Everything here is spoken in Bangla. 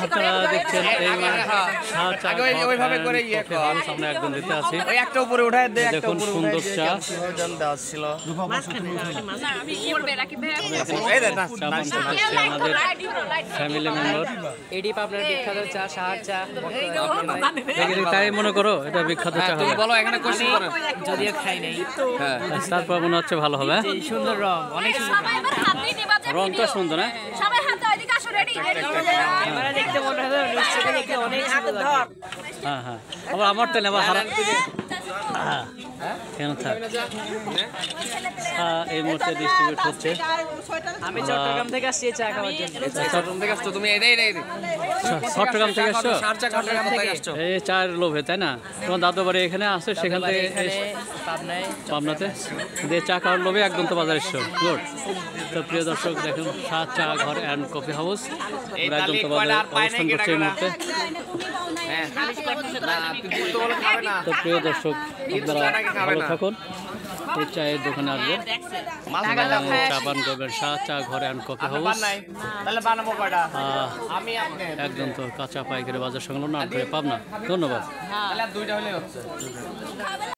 আপনারা দেখছেন সামনে একজন দিতে আছি। দেখুন সুন্দর চা আমাদের ফ্যামিলি মেম্বার। এডি পাবনার বিখ্যাত চা শাহার চা। তাই মনে করো এটা বিখ্যাত চা হবে। বলো এখানে কোশিশ করো, যদিও খাই নাই। হ্যাঁ, তারপর মনে হচ্ছে ভালো হবে। সুন্দর রং, অনেক সুন্দর রংটা সুন্দর না? দেখতে মনে হয় অনেক সুন্দর। হ্যাঁ হ্যাঁ, আবার আমার তো নেবার হারা কেন থাক। এই মুহূর্তে ডিস্ট্রিবিউট হচ্ছে। আমি চট্টগ্রাম থেকে আসছি চা খাওয়ার জন্য। চট্টগ্রাম থেকে আসছো তুমি? চট্টগ্রাম থেকে আসছো? এই চার লোভে, তাই না? তোমার দাদু বাড়ি এখানে আসছে, সেখান থেকে পাবনাতে দিয়ে চা খাওয়ার লোভে একদম তো বাজার এসছো। গুড। তো প্রিয় দর্শক দেখুন, সাত চা ঘর অ্যান্ড কফি হাউস একদম তো বাজারে অবস্থান করছে এই মুহূর্তে। তো প্রিয় দর্শক আপনারা ভালো থাকুন, এই চায়ের দোকানে আসবেন, চা পান করবেন। সাত চা ঘর অ্যান্ড কফি হাউস একদম তো কাঁচা পাইকারি বাজার সংলগ্ন আটঘরে পাবনা। ধন্যবাদ।